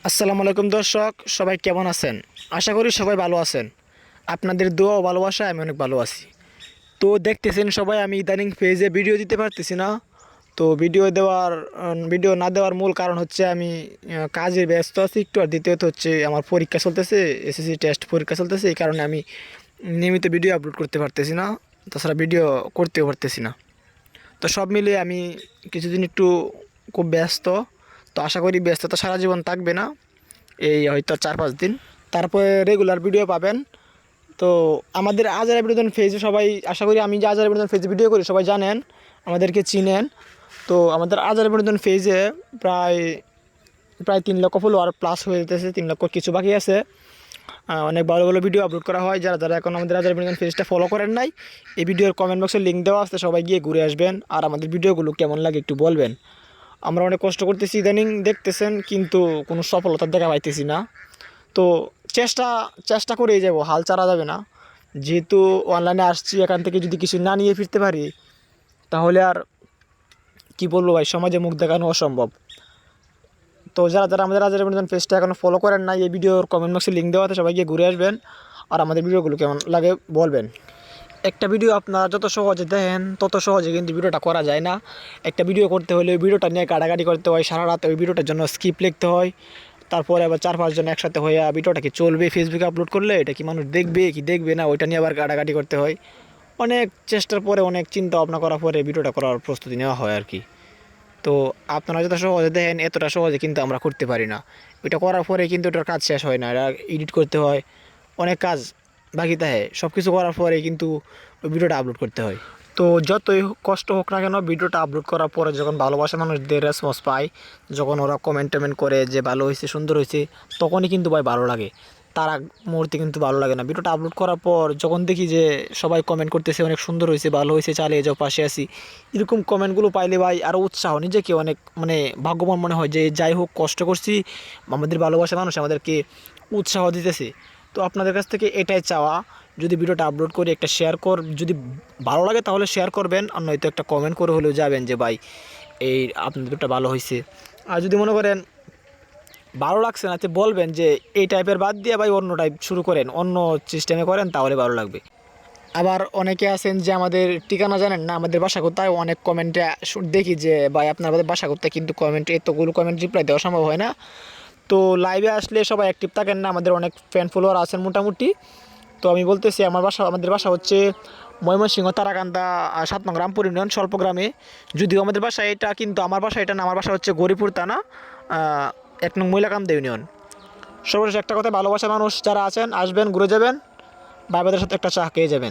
আসসালামু আলাইকুম দর্শক, সবাই কেমন আছেন? আশা করি সবাই ভালো আছেন। আপনাদের দোয়া ও ভালোবাসায় আমি অনেক ভালো আছি। তো দেখতেছেন সবাই, আমি ইদানিং পেজে ভিডিও দিতে পারতেছি না। তো ভিডিও না দেওয়ার মূল কারণ হচ্ছে আমি কাজে ব্যস্ত আছি একটু, আর দ্বিতীয়ত হচ্ছে আমার পরীক্ষা চলতেছে, এসএসসি টেস্ট পরীক্ষা চলতেছে। এই কারণে আমি নিয়মিত ভিডিও আপলোড করতে পারতেছি না, তাছাড়া ভিডিও করতেও পারতেছি না। তো সব মিলিয়ে আমি কিছুদিন একটু খুব ব্যস্ত। তো আশা করি ব্যস্ততা সারা জীবন থাকবে না, এই হয়তো 4-5 দিন, তারপরে রেগুলার ভিডিও পাবেন। তো আমাদের আজারা বিনোদন পেজে সবাই, আশা করি আমি যে আজারা বিনোদন পেজে ভিডিও করি সবাই জানেন, আমাদেরকে চিনেন। তো আমাদের আজারা বিনোদন পেজে প্রায় প্রায় 3 লক্ষ ফলোয়ার প্লাস হয়ে যেতেছে, 3 লক্ষ কিছু বাকি আছে। অনেক ভালো ভালো ভিডিও আপলোড করা হয়। যারা যারা এখন আমাদের আজারা বিনোদন পেজটা ফলো করেন নাই, এই ভিডিওর কমেন্ট বক্সে লিঙ্ক দেওয়া আছে, সবাই গিয়ে ঘুরে আসবেন। আর আমাদের ভিডিওগুলো কেমন লাগে একটু বলবেন। আমরা অনেক কষ্ট করতেছি, ইদানিং দেখতেছেন, কিন্তু কোনো সফলতা দেখা পাইতেছি না। তো চেষ্টা চেষ্টা করেই যাব, হাল ছাড়া যাবে না। যেহেতু অনলাইনে আসছি, এখান থেকে যদি কিছু না নিয়ে ফিরতে পারি, তাহলে আর কি বলবো ভাই, সমাজে মুখ দেখানো অসম্ভব। তো যারা যারা আমাদের আজারা বিনোদন পেজটা এখনও ফলো করেন না, এই ভিডিওর কমেন্ট বক্সে লিঙ্ক দেওয়া আছে, সবাই গিয়ে ঘুরে আসবেন। আর আমাদের ভিডিওগুলো কেমন লাগে বলবেন। একটা ভিডিও আপনারা যত সহজে দেখেন তত সহজে কিন্তু ভিডিওটা করা যায় না। একটা ভিডিও করতে হলে ওই ভিডিওটা নিয়ে কাটাকাটি করতে হয়, সারা রাত ওই ভিডিওটার জন্য স্ক্রিপ্ট লিখতে হয়। তারপরে আবার 4-5 জন একসাথে হয়ে ভিডিওটা কি চলবে, ফেসবুকে আপলোড করলে এটা কি মানুষ দেখবে কি দেখবে না, ওইটা নিয়ে আবার কাটাকাটি করতে হয়। অনেক চেষ্টার পরে, অনেক চিন্তা ভাবনা করার পরে ভিডিওটা করার প্রস্তুতি নেওয়া হয় আর কি। তো আপনারা যত সহজে দেখেন, এতটা সহজে কিন্তু আমরা করতে পারি না। ওইটা করার পরে কিন্তু ওটার কাজ শেষ হয় না, এটা এডিট করতে হয়, অনেক কাজ বাকি থাকে। সব কিছু করার পরে কিন্তু ওই ভিডিওটা আপলোড করতে হয়। তো যতই কষ্ট হোক না কেন, ভিডিওটা আপলোড করার পরে যখন ভালোবাসা মানুষদের রেসপন্স পাই, যখন ওরা কমেন্ট টমেন্ট করে যে ভালো হয়েছে, সুন্দর হয়েছে, তখনই কিন্তু ভাই ভালো লাগে। তার আগ মুহূর্তে কিন্তু ভালো লাগে না। ভিডিওটা আপলোড করার পর যখন দেখি যে সবাই কমেন্ট করতেছে অনেক সুন্দর হয়েছে, ভালো হয়েছে, চালিয়ে যাও, পাশে আসি, এরকম কমেন্টগুলো পাইলে ভাই আরও উৎসাহ, নিজেকে অনেক মানে ভাগ্যবান মনে হয় যে যাই হোক কষ্ট করছি, আমাদের ভালোবাসা মানুষ আমাদেরকে উৎসাহ দিতেছে। তো আপনাদের কাছ থেকে এটাই চাওয়া, যদি ভিডিওটা আপলোড করে একটা যদি ভালো লাগে তাহলে শেয়ার করবেন, আর নয়তো একটা কমেন্ট করে হলেও যাবেন যে ভাই এই আপনাদের ভিডিওটা ভালো হয়েছে। আর যদি মনে করেন ভালো লাগছে না, তো বলবেন যে এই টাইপের বাদ দিয়ে ভাই অন্য টাইপ শুরু করেন, অন্য সিস্টেমে করেন, তাহলে ভালো লাগবে। আবার অনেকে আছেন যে আমাদের ঠিকানা জানেন না, আমাদের বাসা কোথায়, অনেক কমেন্টে দেখি যে ভাই আপনার আমাদের বাসা কোথায়, কিন্তু কমেন্টে এতগুলো কমেন্ট রিপ্লাই দেওয়া সম্ভব হয় না। তো লাইভে আসলে সবাই অ্যাক্টিভ থাকেন না, আমাদের অনেক ফ্যান ফলোয়ার আছেন মোটামুটি। তো আমি বলতেছি, আমাদের বাসা হচ্ছে ময়মনসিংহ তারাকান্দা 7 নং রামপুর ইউনিয়ন স্বল্পগ্রামে। যদিও আমাদের বাসা এটা, কিন্তু আমার বাসা এটা না, আমার বাসা হচ্ছে গরিপুর থানা 1 নং মহিলাকান্দা ইউনিয়ন। সর্বশেষ একটা কথা, ভালোবাসা মানুষ যারা আছেন আসবেন, ঘুরে যাবেন, ভাই বোনদের সাথে একটা চা খেয়ে যাবেন।